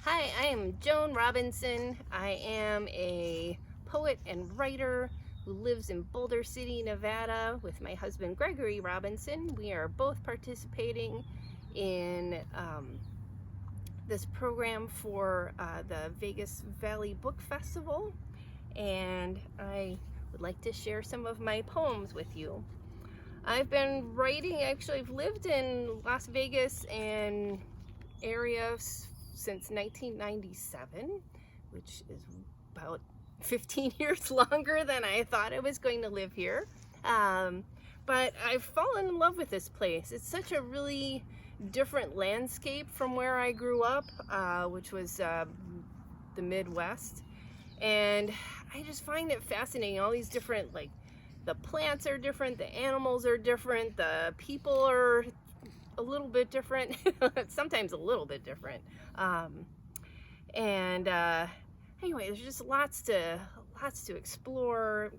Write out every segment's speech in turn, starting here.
Hi, I am Joan Robinson. I am a poet and writer who lives in Boulder City, Nevada with my husband Gregory Robinson. We are both participating in this program for the Vegas Valley Book Festival, and I would like to share some of my poems with you. I've been writing, actually I've lived in Las Vegas and areas since 1997, which is about 15 years longer than I thought I was going to live here. But I've fallen in love with this place. It's such a really different landscape from where I grew up, which was the Midwest. And I just find it fascinating. All these different, like, the plants are different, the animals are different, the people are a little bit different, sometimes a little bit different. Anyway, there's just lots to explore.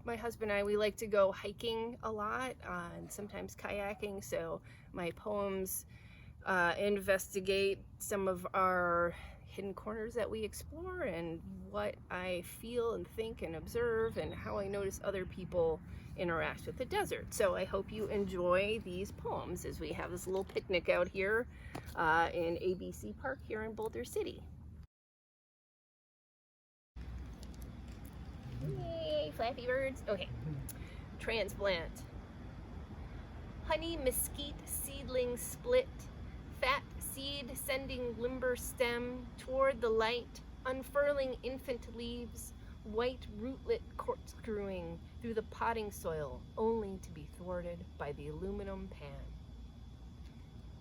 My husband and I, we like to go hiking a lot and sometimes kayaking, so my poems investigate some of our hidden corners that we explore and what I feel and think and observe and how I notice other people interact with the desert. So I hope you enjoy these poems as we have this little picnic out here in ABC Park here in Boulder City. Yay, Flappy Birds. Okay, transplant. Honey mesquite seedling split, fat seed sending limber stem toward the light, unfurling infant leaves, white rootlet corkscrewing through the potting soil, only to be thwarted by the aluminum pan.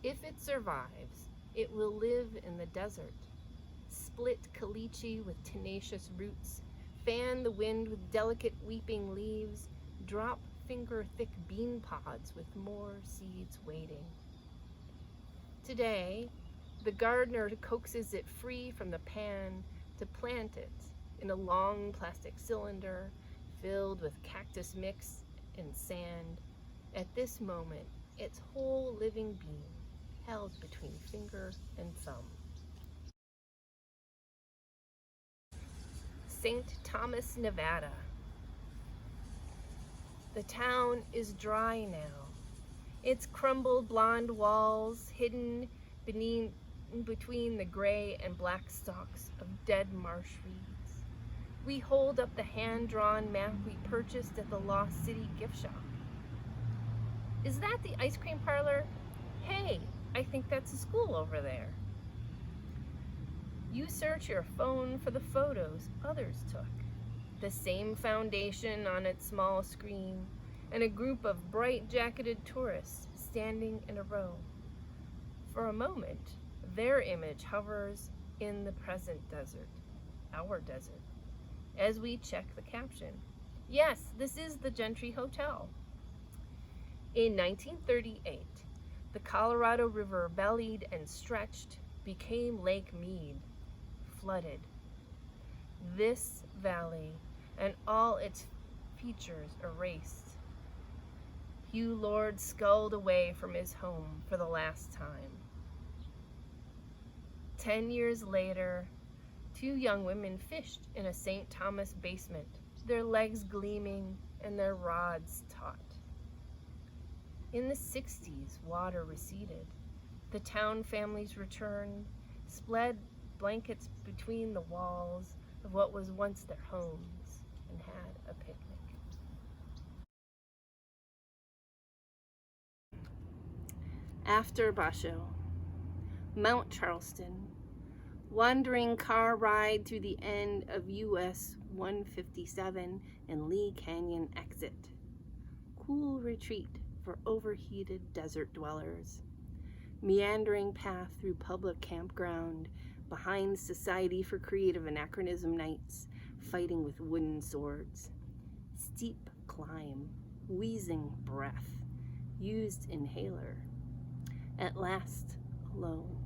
If it survives, it will live in the desert. Split caliche with tenacious roots, fan the wind with delicate weeping leaves, drop finger-thick bean pods with more seeds waiting. Today, the gardener coaxes it free from the pan to plant it in a long plastic cylinder filled with cactus mix and sand. At this moment, its whole living being held between finger and thumb. St. Thomas, Nevada. The town is dry now. Its crumbled blonde walls hidden between the gray and black stalks of dead marsh reeds. We hold up the hand-drawn map we purchased at the Lost City gift shop. Is that the ice cream parlor? Hey, I think that's a school over there. You search your phone for the photos others took. The same foundation on its small screen, and a group of bright-jacketed tourists standing in a row. For a moment, their image hovers in the present desert, our desert, as we check the caption. Yes, this is the Gentry Hotel. In 1938, the Colorado River bellied and stretched, became Lake Mead, flooded. This valley and all its features erased. Hugh Lord sculled away from his home for the last time. 10 years later, 2 young women fished in a St. Thomas basement, their legs gleaming and their rods taut. In the 60s, water receded. The town families returned, spread blankets between the walls of what was once their homes, and had a picnic. After Basho. Mount Charleston. Wandering car ride through the end of US 157 and Lee Canyon exit. Cool retreat for overheated desert dwellers. Meandering path through public campground, behind Society for Creative Anachronism nights, fighting with wooden swords. Steep climb, wheezing breath, used inhaler. At last, alone.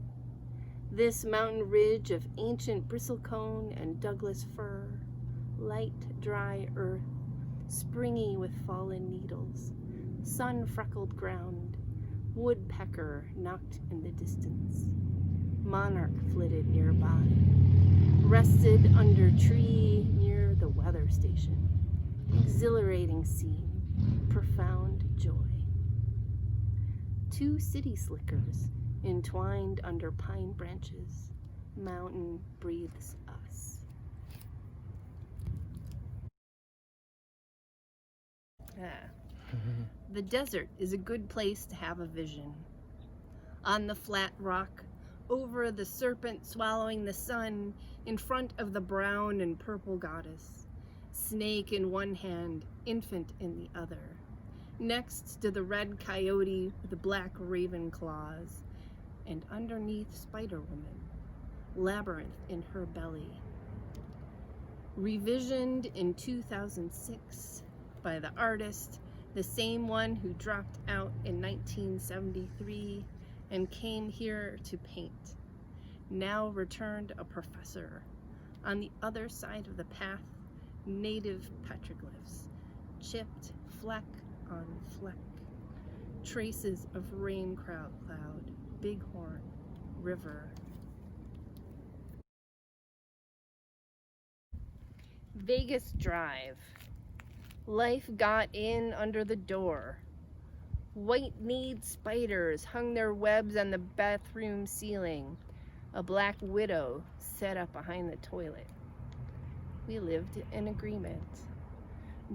This mountain ridge of ancient bristlecone and Douglas fir, light, dry earth, springy with fallen needles, sun-freckled ground, woodpecker knocked in the distance. monarch flitted nearby, rested under tree near the weather station. Exhilarating scene, profound joy. Two city slickers entwined under pine branches. Mountain breathes us. The desert is a good place to have a vision. On the flat rock, over the serpent swallowing the sun, in front of the brown and purple goddess. Snake in one hand, infant in the other. Next to the red coyote with the black raven claws, and underneath Spider-Woman, labyrinth in her belly. Revisioned in 2006 by the artist, the same one who dropped out in 1973 and came here to paint. Now returned a professor. On the other side of the path, native petroglyphs, chipped fleck on fleck. Traces of rain cloud, bighorn, river. Vegas Drive. Life got in under the door. White-kneed spiders hung their webs on the bathroom ceiling. A black widow set up behind the toilet. We lived in agreement.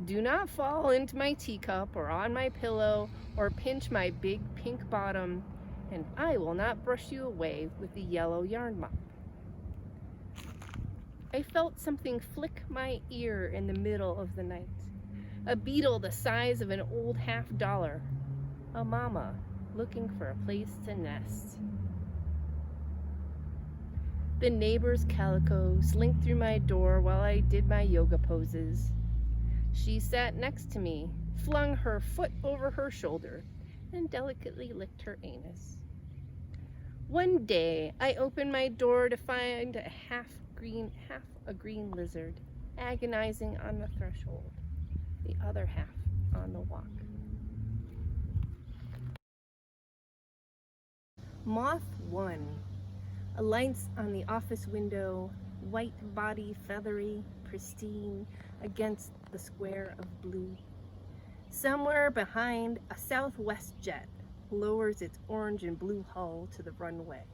Do not fall into my teacup or on my pillow or pinch my big pink bottom, and I will not brush you away with the yellow yarn mop. I felt something flick my ear in the middle of the night. A beetle the size of an old $50. A mama looking for a place to nest. The neighbor's calico slinked through my door while I did my yoga poses. She sat next to me, flung her foot over her shoulder, and delicately licked her anus. One day, I opened my door to find a half a green lizard, agonizing on the threshold, the other half on the walk. Moth 1. A lights on the office window, white body feathery, pristine, against the square of blue. Somewhere behind, a Southwest jet lowers its orange and blue hull to the runway.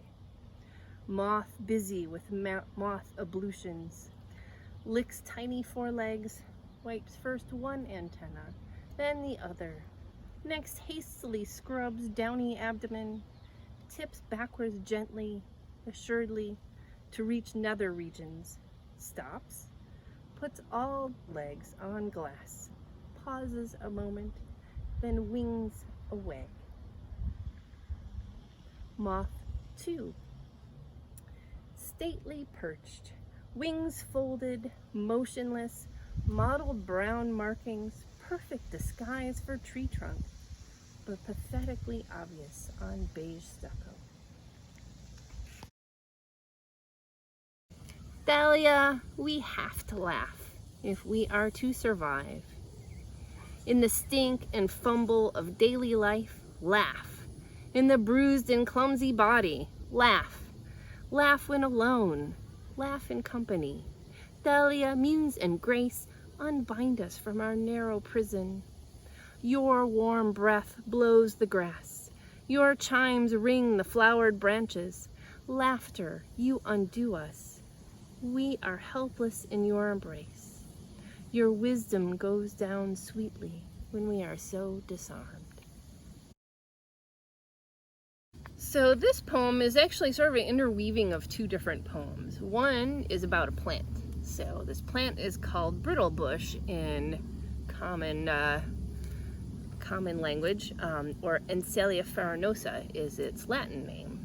Moth busy with moth ablutions, licks tiny forelegs, wipes first one antenna, then the other. Next hastily scrubs downy abdomen, tips backwards gently, assuredly, to reach nether regions, stops, puts all legs on glass, pauses a moment, then wings away. Moth 2. Stately perched, wings folded, motionless, mottled brown markings, perfect disguise for tree trunk, but pathetically obvious on beige stucco. Thalia, we have to laugh if we are to survive. In the stink and fumble of daily life, laugh. In the bruised and clumsy body, laugh. Laugh when alone, laugh in company. Thalia, muse and grace, unbind us from our narrow prison. Your warm breath blows the grass. Your chimes ring the flowered branches. Laughter, you undo us. We are helpless in your embrace. Your wisdom goes down sweetly when we are so disarmed. So this poem is actually sort of an interweaving of two different poems. One is about a plant. So this plant is called Brittle Bush in common language, or Thalia farinosa is its Latin name.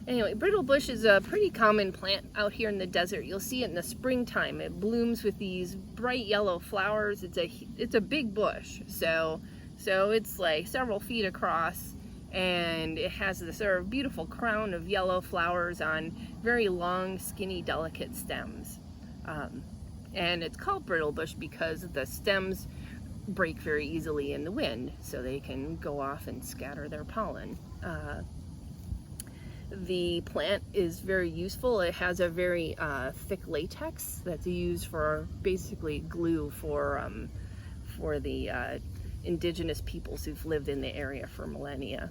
Anyway, brittle bush is a pretty common plant out here in the desert. You'll see it in the springtime. It blooms with these bright yellow flowers. It's a big bush, so it's like several feet across, and it has this sort of beautiful crown of yellow flowers on very long, skinny, delicate stems. And it's called brittle bush because the stems break very easily in the wind, so they can go off and scatter their pollen. The plant is very useful. It has a very thick latex that's used for basically glue for the indigenous peoples who've lived in the area for millennia.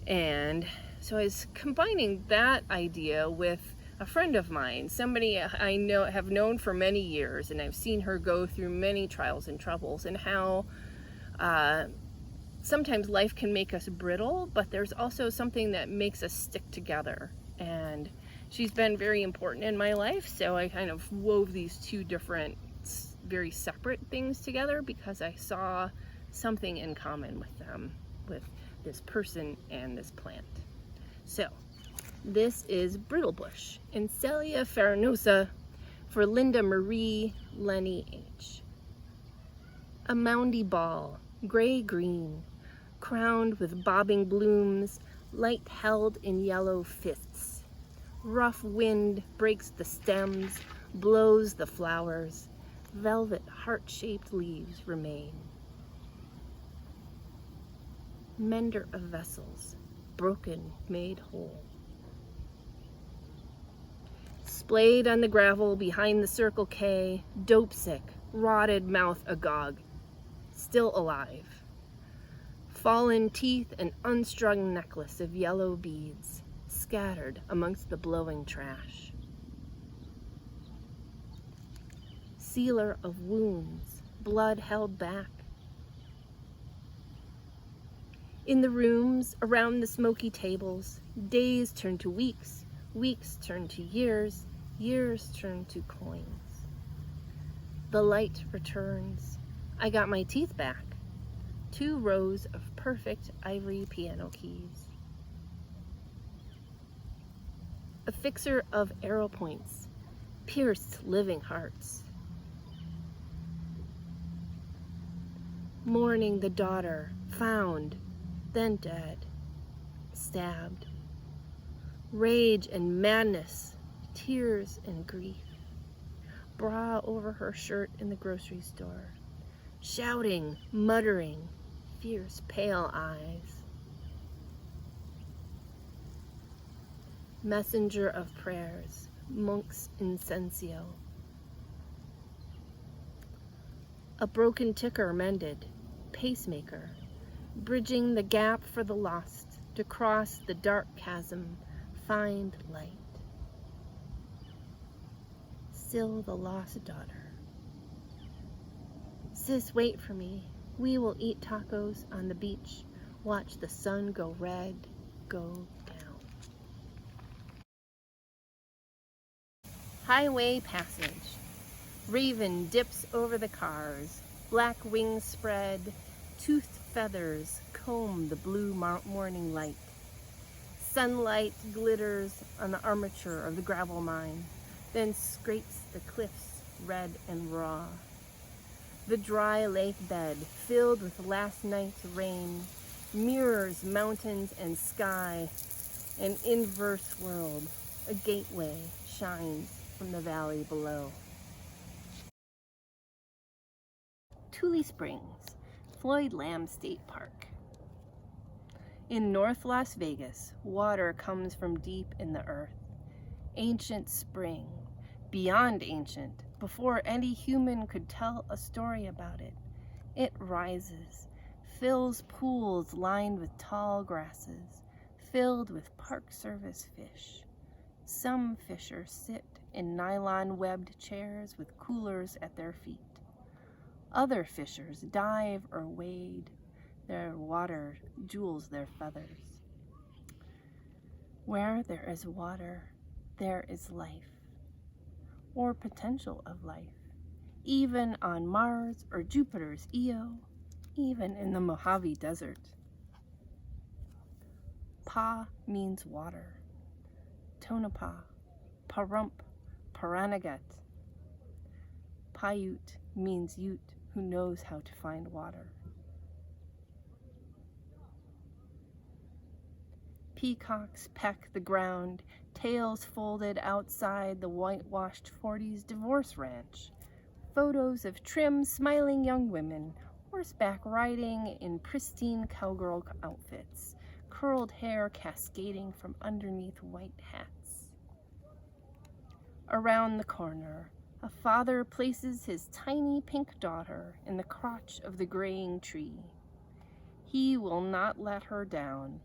And so I was combining that idea with a friend of mine, somebody I have known for many years, and I've seen her go through many trials and troubles, and how sometimes life can make us brittle, but there's also something that makes us stick together. And she's been very important in my life, so I kind of wove these two different, very separate things together because I saw something in common with them, with this person and this plant. So this is Brittle Bush and Thalia farinosa for Linda Marie Lenny H. A moundy ball, gray-green, crowned with bobbing blooms, light held in yellow fists. Rough wind breaks the stems, blows the flowers. Velvet heart-shaped leaves remain. Mender of vessels, broken, made whole. Splayed on the gravel behind the Circle K, dope sick, rotted mouth agog, still alive. Fallen teeth and unstrung necklace of yellow beads, scattered amongst the blowing trash. Sealer of wounds, blood held back. In the rooms, around the smoky tables, days turn to weeks, weeks turn to years, years turn to coins. The light returns. I got my teeth back. 2 rows of perfect ivory piano keys. A fixer of arrow points, pierced living hearts. Mourning the daughter, found, then dead, stabbed. Rage and madness, tears and grief. Bra over her shirt in the grocery store. Shouting, muttering, fierce pale eyes. Messenger of prayers, monk's incensio. A broken ticker mended, pacemaker, bridging the gap for the lost, to cross the dark chasm, find light. Still the lost daughter. Sis, wait for me. We will eat tacos on the beach, watch the sun go red, go down. Highway passage. Raven dips over the cars, black wings spread, toothed feathers comb the blue morning light. Sunlight glitters on the armature of the gravel mine, then scrapes the cliffs red and raw. The dry lake bed, filled with last night's rain, mirrors mountains and sky, an inverse world. A gateway shines from the valley below. Tule Springs, Floyd Lamb State Park. In North Las Vegas, water comes from deep in the earth. Ancient spring, beyond ancient, before any human could tell a story about it. It rises, fills pools lined with tall grasses, filled with Park Service fish. Some fishers sit in nylon-webbed chairs with coolers at their feet. Other fishers dive or wade. Their water jewels their feathers. Where there is water, there is life, or potential of life, even on Mars or Jupiter's Io, even in the Mojave Desert. Pa means water. Tonopah, Pahrump, Paranagat. Paiute means Ute who knows how to find water. Peacocks peck the ground, tails folded outside the whitewashed 40s divorce ranch. Photos of trim, smiling young women, horseback riding in pristine cowgirl outfits, curled hair cascading from underneath white hats. Around the corner, a father places his tiny pink daughter in the crotch of the graying tree. He will not let her down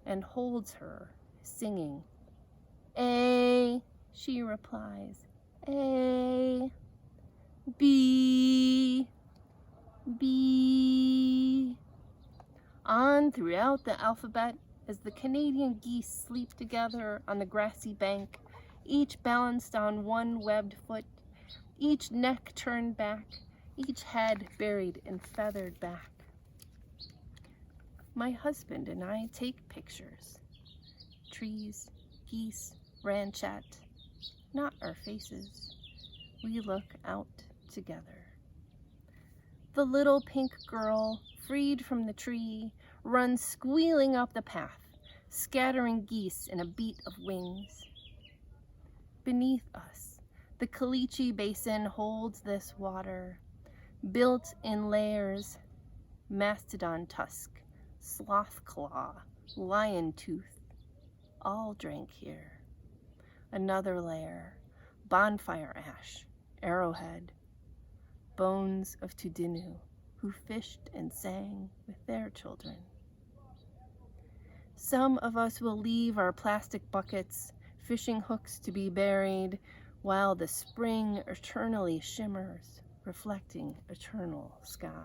and holds her, singing. A, she replies. A, B, B. On throughout the alphabet, as the Canadian geese sleep together on the grassy bank, each balanced on one webbed foot, each neck turned back, each head buried in feathered back. My husband and I take pictures. Trees, geese, ranchette, not our faces. We look out together. The little pink girl, freed from the tree, runs squealing up the path, scattering geese in a beat of wings. Beneath us, the Caliche Basin holds this water, built in layers, mastodon tusk, sloth claw, lion tooth, all drank here. Another layer, bonfire ash, arrowhead, bones of Tudinu, who fished and sang with their children. Some of us will leave our plastic buckets, fishing hooks to be buried, while the spring eternally shimmers, reflecting eternal sky.